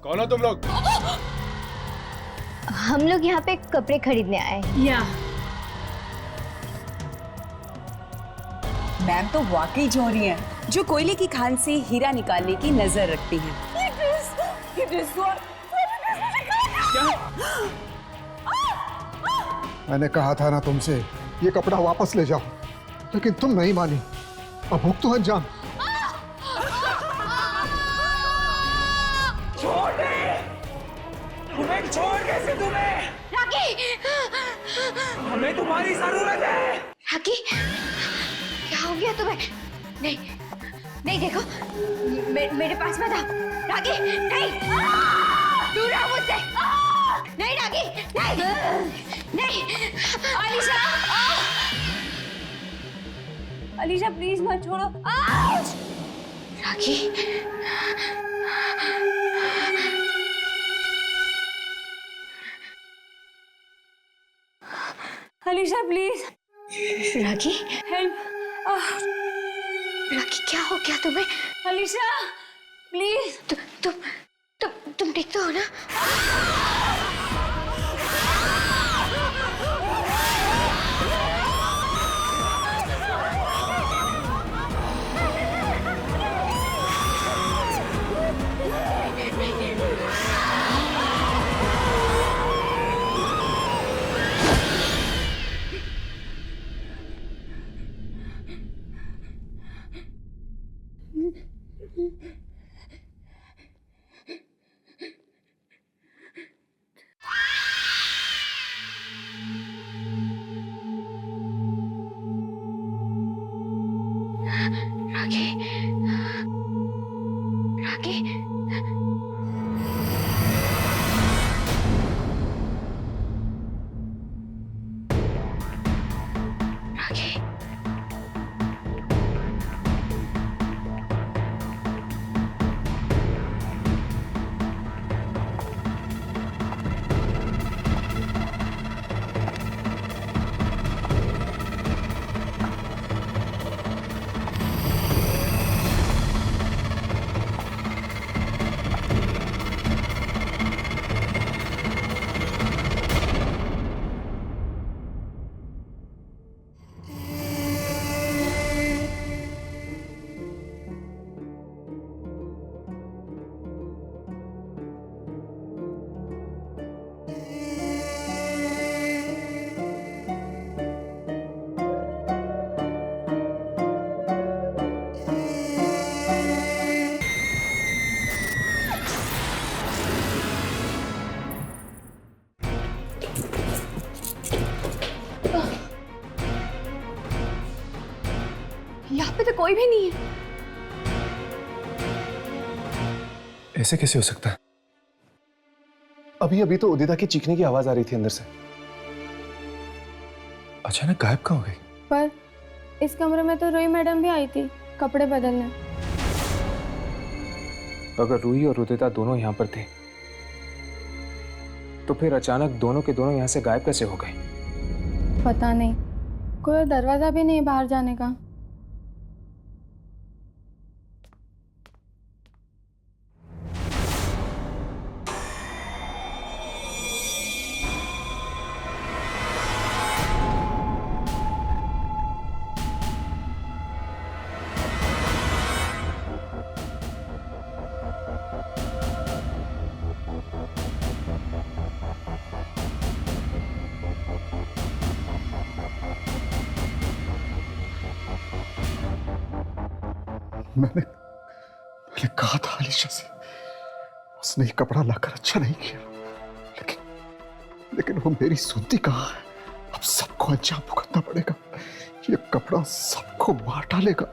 कौन हो तुम लोग? हम लोग यहाँ पे कपड़े खरीदने आए। या मैम तो वाकई जौहरी हैं, जो कोयले की खान से हीरा निकालने की नजर रखती हैं। मैंने कहा था ना तुमसे ये कपड़ा वापस ले जाओ, लेकिन तुम नहीं मानी। अब भुगतो अंजाम। तुम्हें छोड़ कैसे तुम्हें? राकी! हमें तुम्हारी जरूरत है। राकी, क्या हो गया तुम्हें? नहीं, नहीं देखो, मेरे पास मत आओ। राकी, नहीं, दूर रहो मुझसे। नहीं राकी, नहीं, नहीं। अलीशा, अलीशा प्लीज मत छोड़ो। Rocky, Alisha please. Rocky, help. Rocky क्या हो गया तुम्हें? अलीशा प्लीज। तुम ठीक तो हो ना? राकी, राकी, राकी, यहाँ पे तो कोई भी नहीं है। ऐसे कैसे हो सकता है? अभी अभी तो उदिता की चीखने की आवाज आ रही थी अंदर से। अचानक गायब कहाँ हो गई? पर इस कमरे में तो रूही मैडम भी आई थी कपड़े बदलने। अगर रूही और उदिता दोनों यहाँ पर थे तो फिर अचानक दोनों के दोनों यहाँ से गायब कैसे हो गए? पता नहीं, कोई दरवाजा भी नहीं बाहर जाने का। मैंने कहा था अलीशा से, उसने ये कपड़ा लाकर अच्छा नहीं किया, लेकिन वो मेरी सुनती कहाँ है। अब सबको अंजाम भुगतना पड़ेगा। ये कपड़ा सबको मार डालेगा,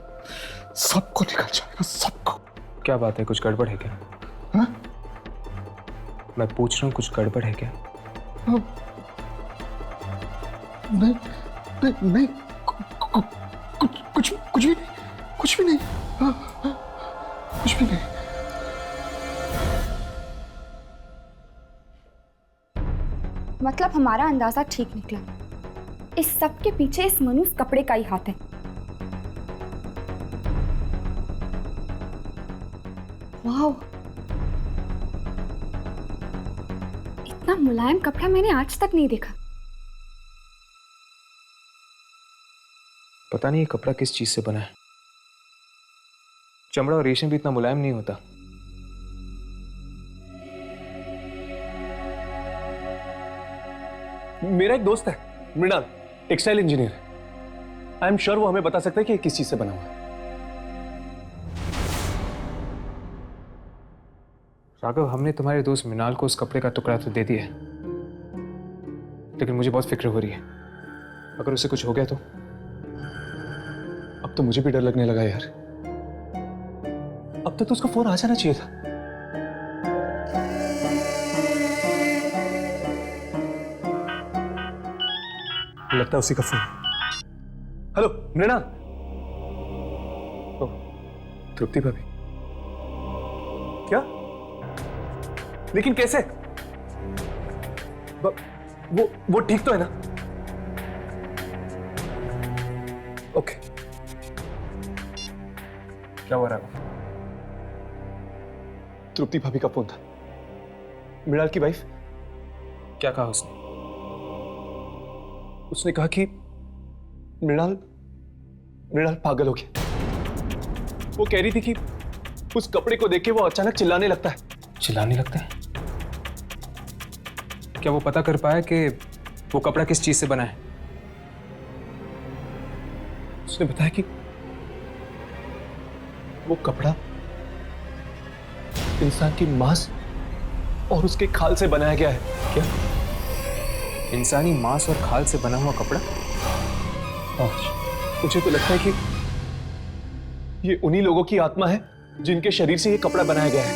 सबको निकल जाएगा, सबको। क्या बात है, कुछ गड़बड़ है क्या? हा? मैं पूछ रहा हूँ, कुछ गड़बड़ है क्या? नहीं नहीं नहीं, कुछ भी नहीं, कुछ भी नहीं, कुछ भी नहीं। मतलब हमारा अंदाजा ठीक निकला। इस सब के पीछे इस मनुष्य कपड़े का ही हाथ है। वाह, इतना मुलायम कपड़ा मैंने आज तक नहीं देखा। पता नहीं ये कपड़ा किस चीज से बना है। चमड़ा और रेशम भी इतना मुलायम नहीं होता। मेरा एक दोस्त है मृणाल, टेक्सटाइल इंजीनियर है। आई एम श्योर वो हमें बता सकता है कि ये किस चीज से बना हुआ है। राघव, हमने तुम्हारे दोस्त मृणाल को उस कपड़े का टुकड़ा तो दे दिया है, लेकिन मुझे बहुत फिक्र हो रही है। अगर उसे कुछ हो गया तो? अब तो मुझे भी डर लगने लगा यार। अब तक तो उसका फोन आ जाना चाहिए था। लगता है उसी का फोन। हेलो मृणाल। ओह, तृप्ति भाभी। क्या? लेकिन कैसे? वो ठीक तो है ना? ओके। क्या हुआ राघव? तृप्ति भाभी का फोन था, मृणाल की वाइफ। क्या कहा उसने? उसने कहा कि मृणाल पागल हो गया। वो कह रही थी कि उस कपड़े को देख के वो अचानक चिल्लाने लगता है। चिल्लाने लगता है? क्या वो पता कर पाया कि वो कपड़ा किस चीज से बना है? उसने बताया कि वो कपड़ा इंसान की मांस और उसके खाल से बनाया गया है। क्या? इंसानी मांस और खाल से बना हुआ कपड़ा? मुझे तो लगता है कि ये उन्हीं लोगों की आत्मा है जिनके शरीर से ये कपड़ा बनाया गया है।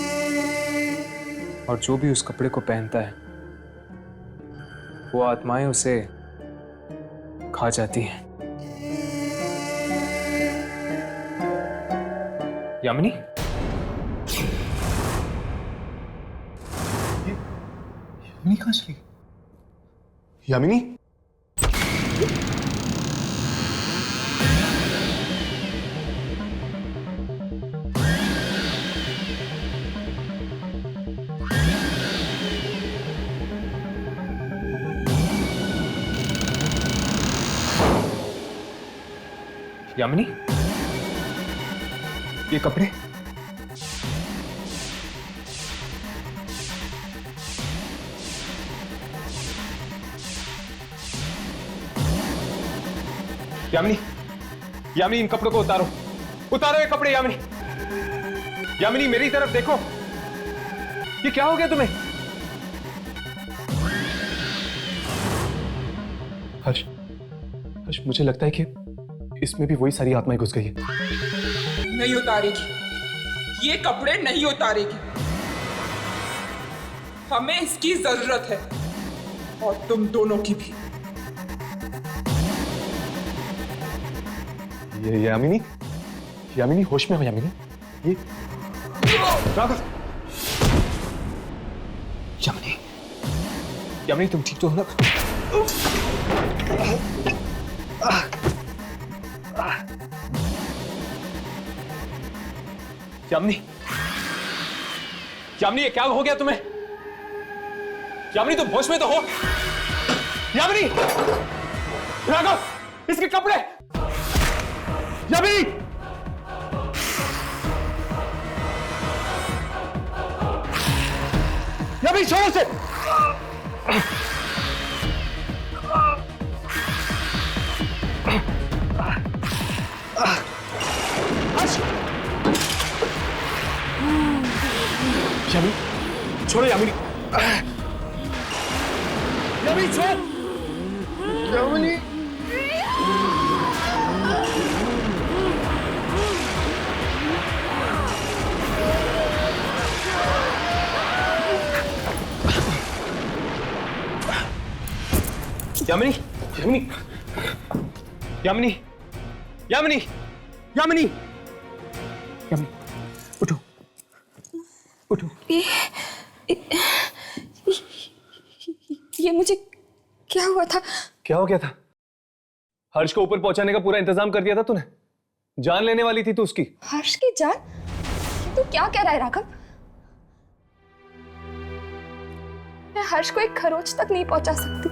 और जो भी उस कपड़े को पहनता है वो आत्माएं उसे खा जाती हैं। यामिनी? यामिनी कहां चली? यामिनी? यामिनी? ये कपड़े? यामिनी, यामिनी इन कपड़ों को उतारो, उतारो ये कपड़े। यामिनी, यामिनी मेरी तरफ देखो। ये क्या हो गया तुम्हें? हर्ष, हर्ष मुझे लगता है कि इसमें भी वही सारी आत्माएं घुस गई है। नहीं उतारेगी, ये कपड़े नहीं उतारेगी। हमें इसकी जरूरत है, और तुम दोनों की भी। ये यामिनी, यामिनी होश में हो यामिनी। ये राघव। यामिनी, यामिनी तुम ठीक तो हो ना? यामिनी, यामिनी ये क्या हो गया तुम्हें? यामिनी तुम होश में तो हो? यामिनी! राघव, इसके कपड़े! यामिनी! यामिनी छोड़ से! यामिनी छोड़ो। यामिनी, यामिनी छोड़। यामिनी, यामिनी, यामिनी, यामिनी, यामिनी, यामिनी, यामिनी, उठो, उठो। ये मुझे क्या हुआ था? क्या हो गया था? हर्ष को ऊपर पहुंचाने का पूरा इंतजाम कर दिया था तूने। जान लेने वाली थी तू उसकी। हर्ष की जान? ये तू क्या कह रहा है राघव? मैं हर्ष को एक खरोच तक नहीं पहुंचा सकती।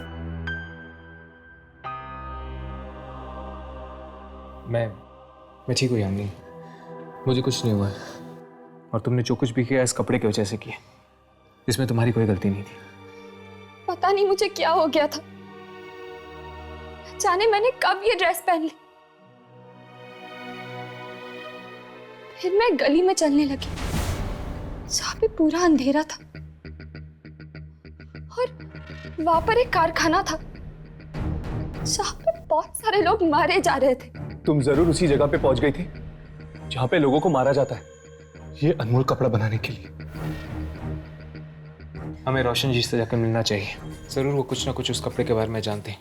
मैं ठीक हूँ यामिनी, मुझे कुछ नहीं हुआ है। और तुमने जो कुछ भी किया इस कपड़े की वजह से किया, इसमें तुम्हारी कोई गलती नहीं थी। पता नहीं मुझे क्या हो गया था, जाने मैंने कब ये ड्रेस पहन ली। फिर मैं गली में चलने लगी जहाँ पे पूरा अंधेरा था और वहां पर एक कारखाना था जहाँ पे बहुत सारे लोग मारे जा रहे थे। तुम जरूर उसी जगह पे पहुंच गई थी जहां पे लोगों को मारा जाता है, ये अनमोल कपड़ा बनाने के लिए। हमें रोशन जी से जाकर मिलना चाहिए। जरूर वो कुछ ना कुछ उस कपड़े के बारे में जानते हैं,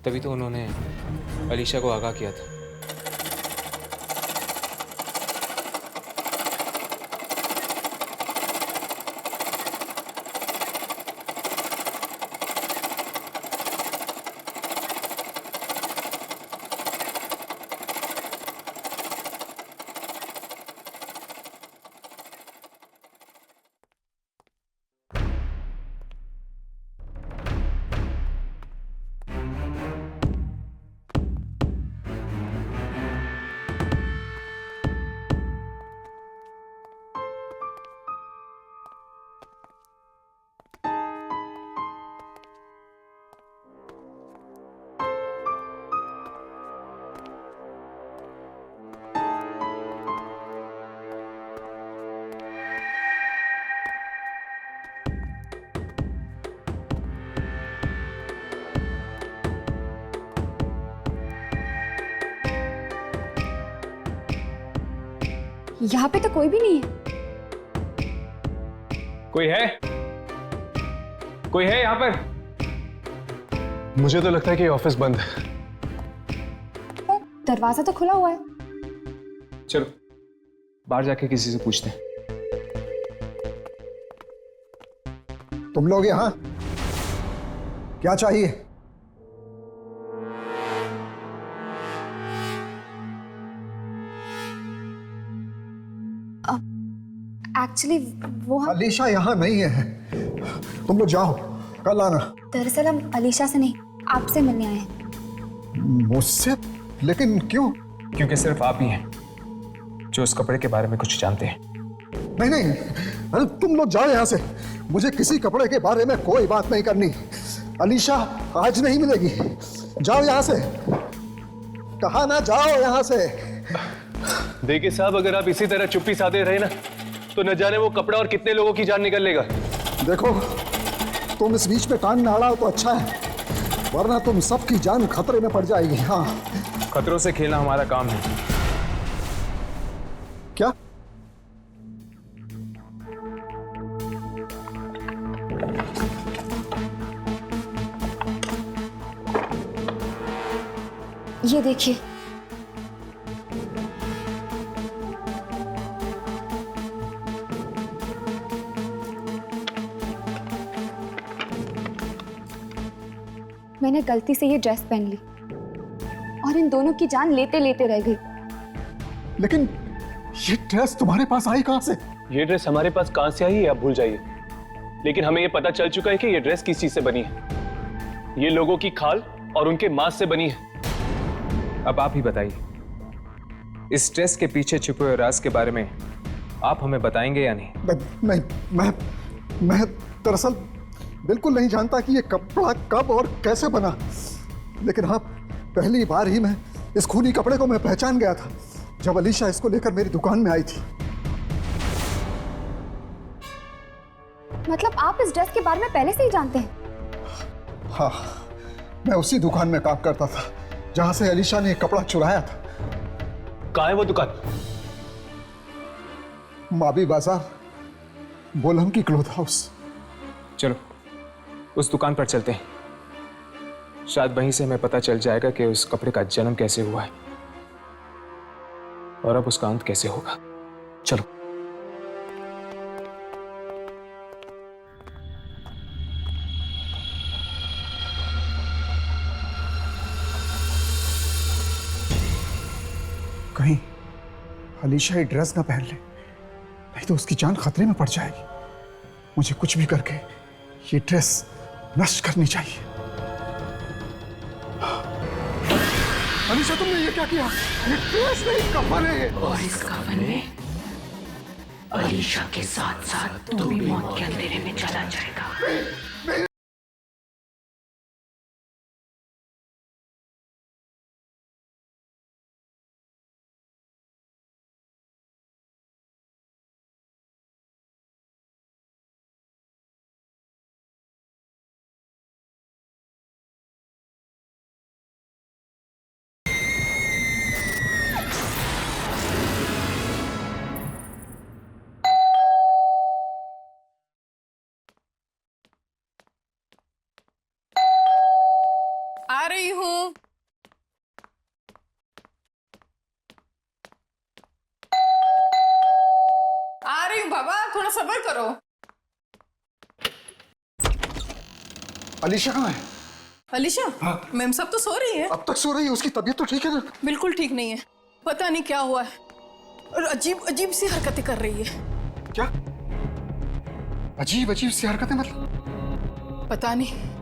तभी तो उन्होंने अलीशा को आगाह किया था। यहाँ पे तो कोई भी नहीं है। कोई है? कोई है यहाँ पर? मुझे तो लगता है कि ये ऑफिस बंद है। पर दरवाजा तो खुला हुआ है। चलो बाहर जाके किसी से पूछते हैं। तुम लोग यहाँ क्या चाहिए? एक्चुअली वो हम अलीशा यहाँ नहीं है, तुम लोग जाओ, कल आना। दरअसल हम अलीशा से नहीं आपसे मिलने आए हैं। मुझसे? लेकिन क्यों? क्योंकि सिर्फ आप ही हैं जो उस कपड़े के बारे में कुछ जानते हैं। नहीं नहीं, अरे तुम लोग जाओ यहाँ से, मुझे किसी कपड़े के बारे में कोई बात नहीं करनी। अलीशा आज नहीं मिलेगी, जाओ यहाँ से, कहा ना जाओ यहाँ से। देखिए साहब, अगर आप इसी तरह चुप्पी साधे रहे ना तो न जाने वो कपड़ा और कितने लोगों की जान निकल लेगा। देखो, तुम इस बीच में कान न अड़ाओ तो अच्छा है, वरना तुम सबकी जान खतरे में पड़ जाएगी। हाँ, खतरों से खेलना हमारा काम है। क्या? ये देखिए, मैंने गलती से ये ड्रेस पहन ली और इन दोनों की जान लेते लेते रह गई। लेकिन ये ड्रेस तुम्हारे पास आई कहां से? ये ड्रेस हमारे पास कहां से आई है आप भूल जाइए, लेकिन हमें ये पता चल चुका है कि ये ड्रेस किस चीज से बनी है। ये लोगों की खाल और उनके मांस से बनी है। अब आप ही बताइए, इस ड्रेस के पीछे छुपे हुए राज के बारे में आप हमें बताएंगे या नहीं? नहीं, मैं दरअसल बिल्कुल नहीं जानता कि ये कपड़ा कब और कैसे बना, लेकिन हाँ, पहली बार ही मैं इस खूनी कपड़े को मैं पहचान गया था जब अलीशा इसको लेकर मेरी दुकान में आई थी। मतलब आप इस ड्रेस के बारे में पहले से ही जानते हैं? हाँ, मैं उसी दुकान में काम करता था जहां से अलीशा ने कपड़ा चुराया था। कहाँ है वो दुकान? माबी बाजार, बोलम की क्लोथ हाउस। चलो उस दुकान पर चलते हैं, शायद वहीं से हमें पता चल जाएगा कि उस कपड़े का जन्म कैसे हुआ है और अब उसका अंत कैसे होगा। चलो। कहीं अलीशा ये ड्रेस ना पहन ले, नहीं तो उसकी जान खतरे में पड़ जाएगी। मुझे कुछ भी करके ये ड्रेस नष्ट करनी चाहिए। अनीशा, तुमने ये क्या किया? ये ड्रेस नहीं, कफन है ये। और इस कफन में अलीशा के साथ साथ तू भी मौत के अंधेरे में चला जाएगा। आ रही हूँ। आ रही हूँ बाबा, थोड़ा सब्र करो। अलीशा कहाँ है? अलीशा? मैम सब तो सो रही है। अब तक सो रही है? उसकी तबीयत तो ठीक है ना? बिल्कुल ठीक नहीं है, पता नहीं क्या हुआ है और अजीब अजीब सी हरकतें कर रही है। क्या अजीब अजीब सी हरकतें? मतलब पता नहीं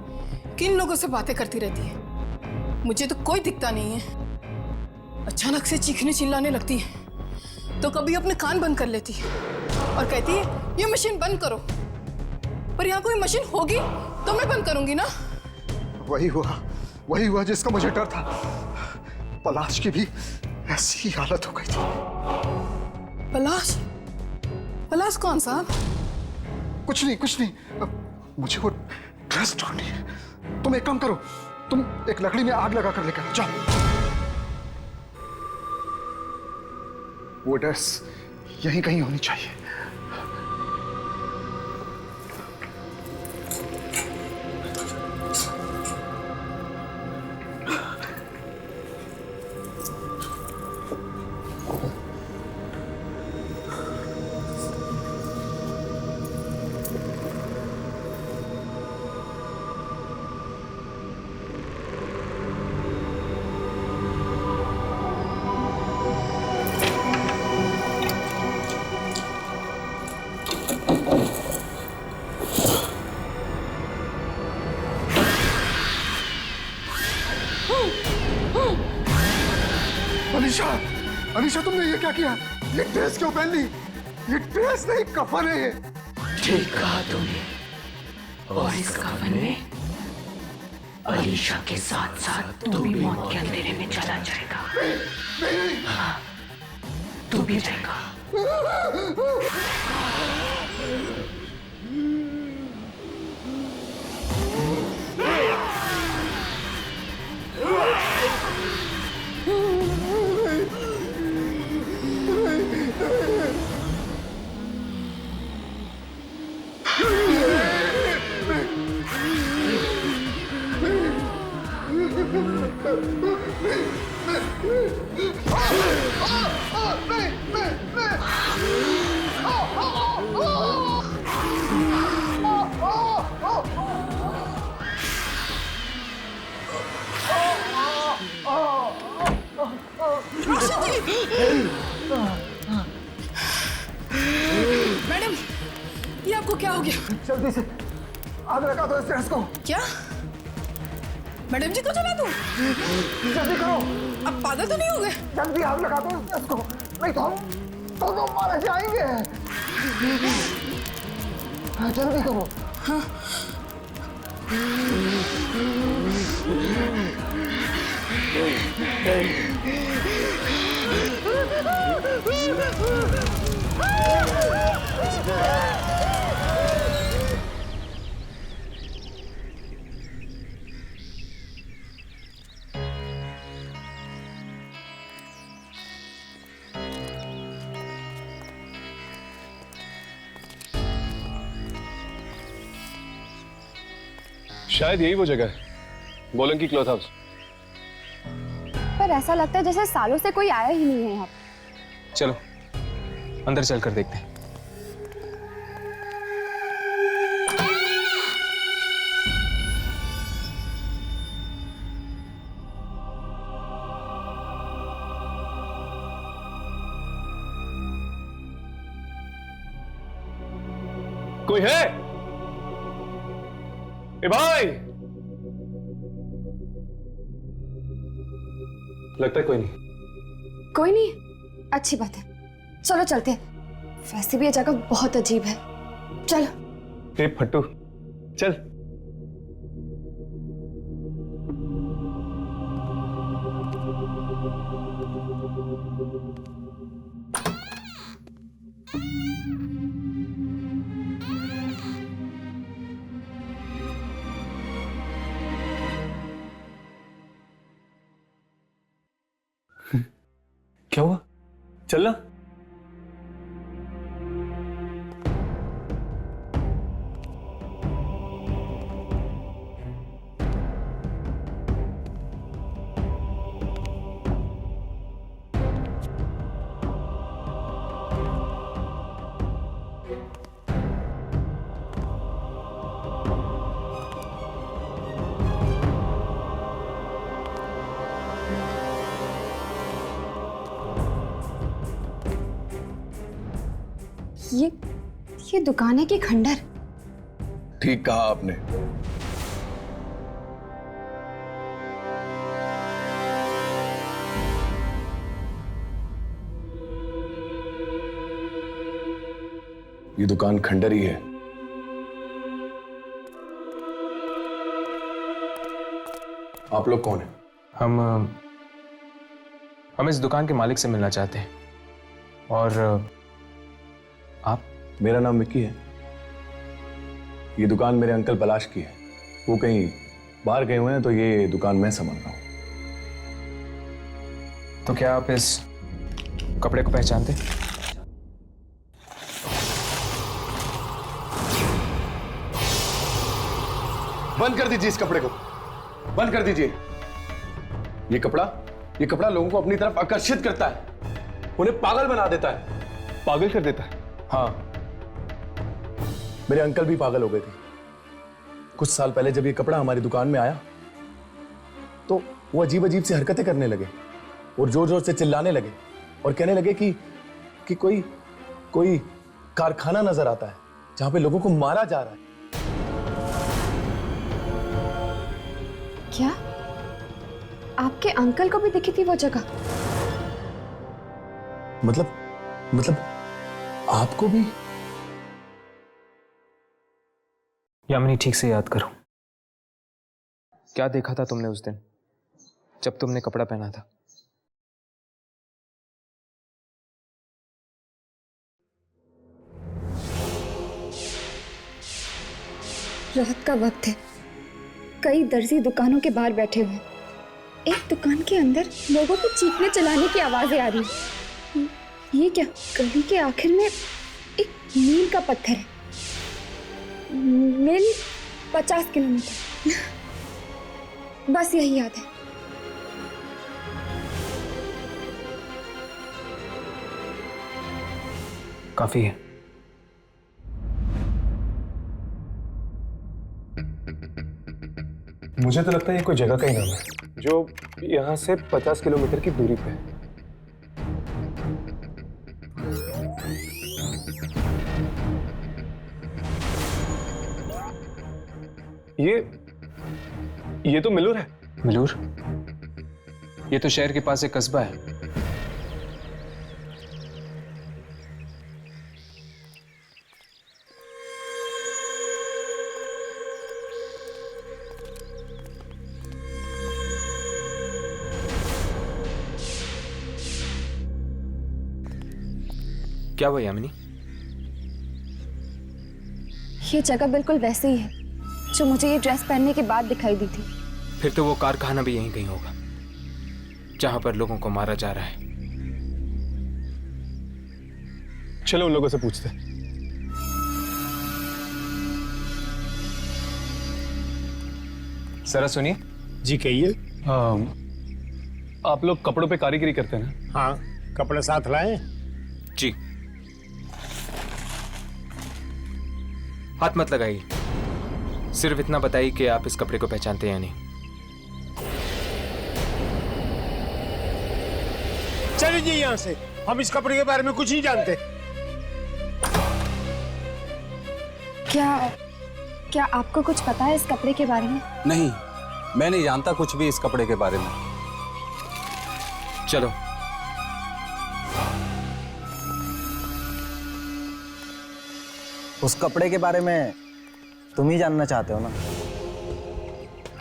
किन लोगों से बातें करती रहती है, मुझे तो कोई दिखता नहीं है। अचानक से चीखने चिल्लाने लगती है, तो कभी अपने कान बंद कर लेती है और कहती है ये मशीन बंद करो, पर यहाँ कोई मशीन होगी तो मैं बंद करूंगी ना। वही हुआ जिसका मुझे डर था। पलाश की भी ऐसी ही हालत हो गई थी। पलाश? पलाश कौन साहब? कुछ नहीं। अब मुझे वो ड्रेस ढूंढनी है। तुम एक काम करो, तुम एक लकड़ी में आग लगा कर लेकर जाओ। वो ड्रेस यहीं कहीं होनी चाहिए। अनीशा, तुमने ये क्या किया? ये ड्रेस क्यों पहन ली? ये ड्रेस नहीं, कफन है ये। ठीक कहा तूने। और इस कफन में अलीशा के साथ साथ तू भी मौत के अंधेरे में चला जाएगा। हाँ, तू भी जाएगा। मैडम, ये आपको क्या हो गया? जल्दी से आग लगा दो इस ड्रेस को। क्या? मैडम जी को जला दूं? जल्दी करो। अब पागल तो नहीं हो गए? जल्दी आग लगा दो इस ड्रेस को, नहीं तो हम दोनों मारे जाएंगे। जल्दी करो। हाँ। शायद यही वो जगह है, बोलन की क्लॉथ हाउस। पर ऐसा लगता है जैसे सालों से कोई आया ही नहीं है यहाँ। चलो अंदर चलकर देखते हैं। कोई है? ए भाई, लगता है कोई नहीं। कोई नहीं, अच्छी बात है, चलो चलते हैं। वैसे भी ये जगह बहुत अजीब है, चलो। ए फट्टू, चल। क्या हुआ? चलना। ये दुकान है कि खंडर? ठीक कहा आपने। ये दुकान खंडर ही है। आप लोग कौन हैं? हम इस दुकान के मालिक से मिलना चाहते हैं। और आप? मेरा नाम विक्की है। ये दुकान मेरे अंकल पलाश की है, वो कहीं बाहर गए हुए हैं, तो ये दुकान मैं संभाल रहा हूं। तो क्या आप इस कपड़े को पहचानते? बंद कर दीजिए इस कपड़े को, बंद कर दीजिए। ये कपड़ा लोगों को अपनी तरफ आकर्षित करता है, उन्हें पागल बना देता है। पागल कर देता है? हाँ, मेरे अंकल भी पागल हो गए थे। कुछ साल पहले जब ये कपड़ा हमारी दुकान में आया तो वो अजीब अजीब सी हरकतें करने लगे और जोर जोर से चिल्लाने लगे और कहने लगे कि कोई कारखाना नजर आता है जहां पे लोगों को मारा जा रहा है। क्या आपके अंकल को भी दिखी थी वो जगह? मतलब आपको भी? यामिनी, ठीक से याद करो, क्या देखा था तुमने उस दिन जब तुमने कपड़ा पहना था? रात का वक्त है, कई दर्जी दुकानों के बाहर बैठे हुए। एक दुकान के अंदर लोगों की चीखने चलाने की आवाजें आ रही हैं। ये क्या? गली के आखिर में एक मील का पत्थर है। मील 50 किलोमीटर, बस यही याद है। काफी है। मुझे तो लगता है ये कोई जगह का ही नाम है जो यहां से 50 किलोमीटर की दूरी पे है। ये तो मिलूर है। मिलूर? ये तो शहर के पास एक कस्बा है। क्या हुआ यामिनी? ये जगह बिल्कुल वैसे ही है जो मुझे ये ड्रेस पहनने के बाद दिखाई दी थी। फिर तो वो कारखाना भी यहीं कहीं होगा जहां पर लोगों को मारा जा रहा है। चलो उन लोगों से पूछते हैं। जरा सुनिए। जी कहिए। आप लोग कपड़ों पे कारीगरी करते हैं ना? हाँ, कपड़े साथ लाए? जी। हाथ मत लगाइए, सिर्फ इतना बताइए कि आप इस कपड़े को पहचानते हैं या नहीं। चलिए जी यहाँ से, हम इस कपड़े के बारे में कुछ नहीं जानते। क्या आपको कुछ पता है इस कपड़े के बारे में? नहीं, मैं नहीं जानता कुछ भी इस कपड़े के बारे में। चलो। उस कपड़े के बारे में तुम ही जानना चाहते हो ना,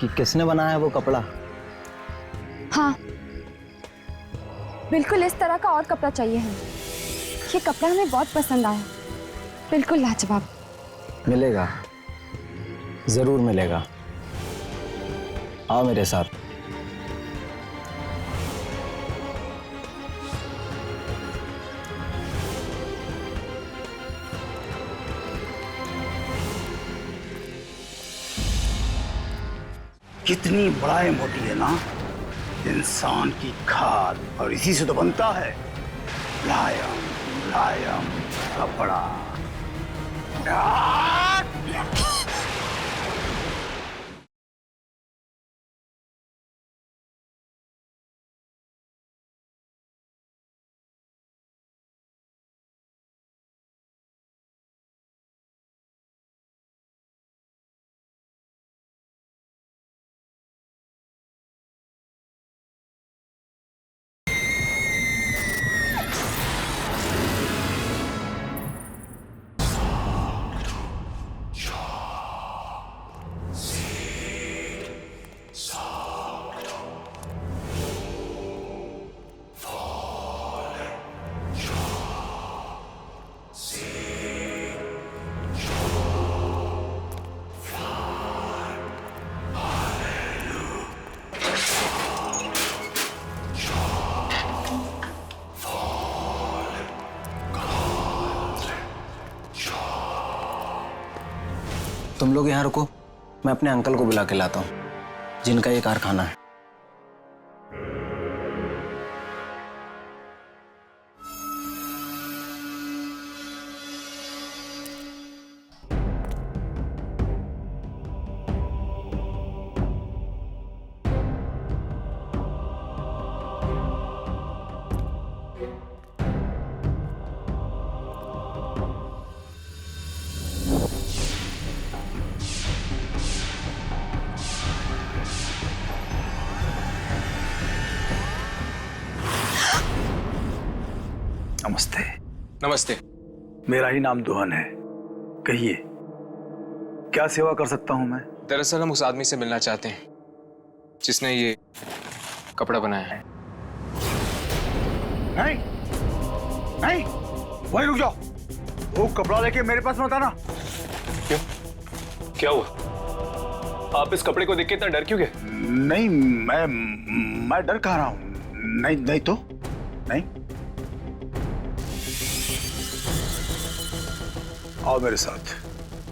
कि किसने बनाया वो कपड़ा? हाँ, बिल्कुल इस तरह का और कपड़ा चाहिए हमें। ये कपड़ा हमें बहुत पसंद आया, बिल्कुल लाजवाब। मिलेगा, जरूर मिलेगा। आओ मेरे साथ। कितनी बड़ाई होती है ना इंसान की खाद, और इसी से तो बनता है मुलायम मुलायम कपड़ा। तुम लोग यहाँ रुको, मैं अपने अंकल को बुला के लाता हूँ, जिनका ये कारखाना है। नमस्ते। नमस्ते। मेरा ही नाम दुहन है। कहिए, क्या सेवा कर सकता हूं मैं? दरअसल हम उस आदमी से मिलना चाहते हैं जिसने ये कपड़ा बनाया है। नहीं नहीं, वहीं रुक जाओ। वो कपड़ा लेके मेरे पास मत आना। क्यों? क्या हुआ? आप इस कपड़े को देख के इतना डर क्यों गए? नहीं, मैं डर कह रहा हूं। नहीं नहीं तो नहीं। आओ मेरे साथ,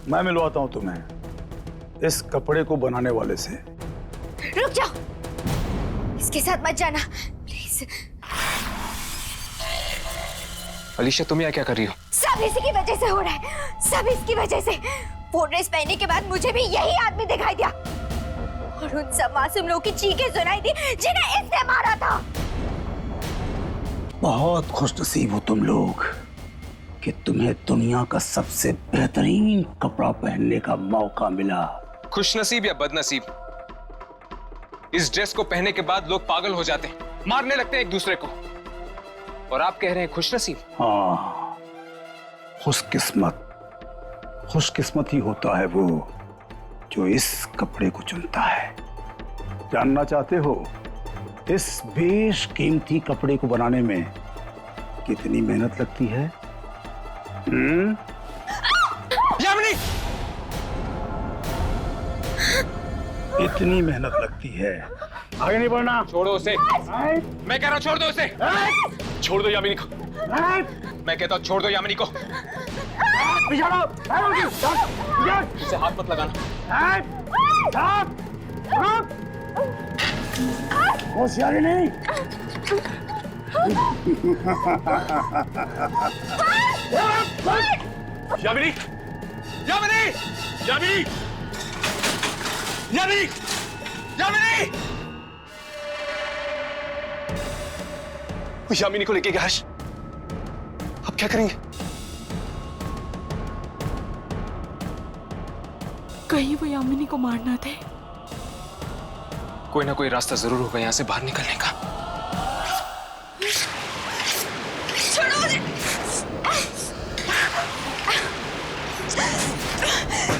मैं मिलवाता हूं तुम्हें इस कपड़े को बनाने वाले से। रुक जाओ, इसके साथ मत जाना प्लीज। अलीशा, तुम यहाँ क्या कर रही हो? सब इसी की वजह से हो रहा है, सब इसकी वजह से। वो ड्रेस पहनने के बाद मुझे भी यही आदमी दिखाई दिया और उन सब मासूम लोगों की चीखें सुनाई दी जिन्हें इसने मारा था। बहुत खुशनसीब हो तुम लोग कि तुम्हें दुनिया का सबसे बेहतरीन कपड़ा पहनने का मौका मिला। खुशनसीब या बदनसीब, इस ड्रेस को पहनने के बाद लोग पागल हो जाते हैं, मारने लगते हैं एक दूसरे को, और आप कह रहे हैं खुशनसीब? हाँ, खुशकिस्मत ही होता है वो जो इस कपड़े को चुनता है। जानना चाहते हो इस बेशकीमती कपड़े को बनाने में कितनी मेहनत लगती है? यामिनी! इतनी मेहनत लगती है। आगे नहीं बढ़ना। छोड़ो उसे। मैं कह रहा हूं छोड़ दो उसे। छोड़ दो यामिनी को। मैं कहता हूं छोड़ दो यामिनी को। उसे हाथ मत लगाना। होशियारी नहीं। यामिनी! यामिनी! यामिनी! यामिनी! यामिनी! यामिनी को लेके गया हर्ष। अब क्या करेंगे? कहीं वो यामिनी को मारना थे। कोई ना कोई रास्ता जरूर होगा यहाँ से बाहर निकलने का। छोड़ो मुझे।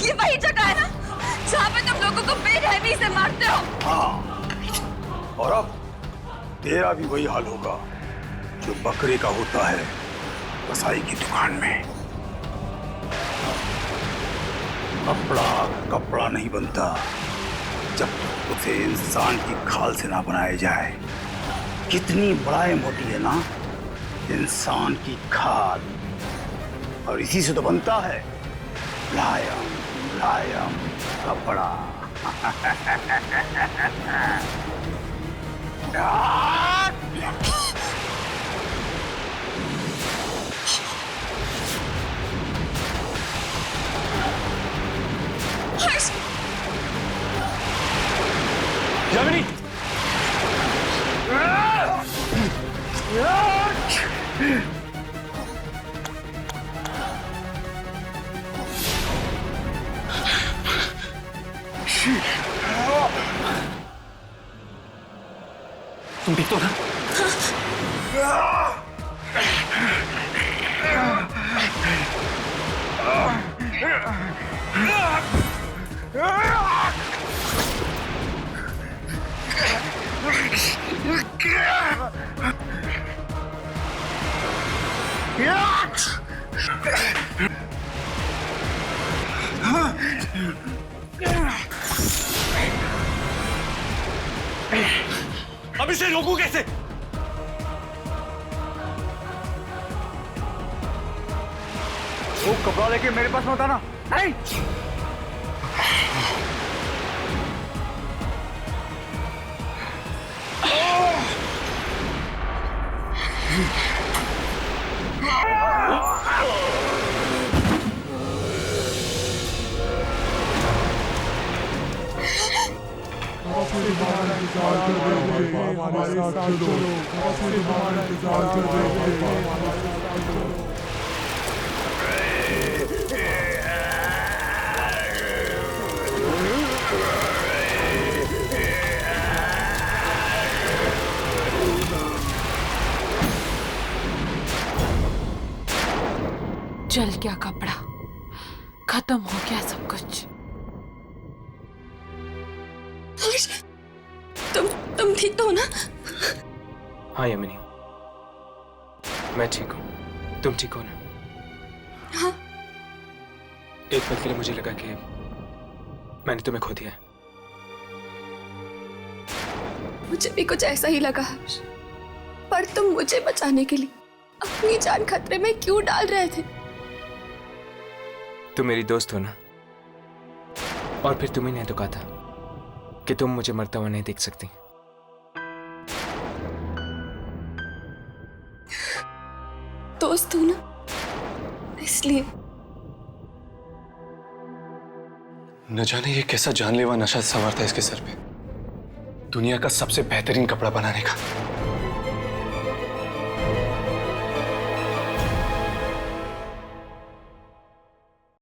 ये वही जगह है ना जहाँ पे तुम लोगों को बेरहमी से मारते हो? हाँ, और अब तेरा भी वही हाल होगा जो बकरे का होता है कसाई की दुकान में। कपड़ा कपड़ा नहीं बनता जब तक उसे इंसान की खाल से ना बनाया जाए। कितनी मुलायम होती है ना इंसान की खाल, और इसी से तो बनता है मुलायम मुलायम कपड़ा। यामिनी! तुम ठीक तो ना? अब इसे रोकूं कैसे? वो कपड़ा लेके मेरे पास मत आना। जल गया कपड़ा, खत्म हो गया सब कुछ। तुम ठीक तो हो ना? हाँ यामिनी, मैं ठीक हूँ। तुम ठीक हो ना? हाँ। एक पल के लिए मुझे लगा कि मैंने तुम्हें खो दिया। मुझे भी कुछ ऐसा ही लगा, पर तुम मुझे बचाने के लिए अपनी जान खतरे में क्यों डाल रहे थे? तुम मेरी दोस्त हो ना, और फिर तुम्ही ने तो कहा था कि तुम मुझे मरता हुआ नहीं देख सकती। दोस्त हो ना, इसलिए। न जाने ये कैसा जानलेवा नशा सवार था इसके सर पे, दुनिया का सबसे बेहतरीन कपड़ा बनाने का।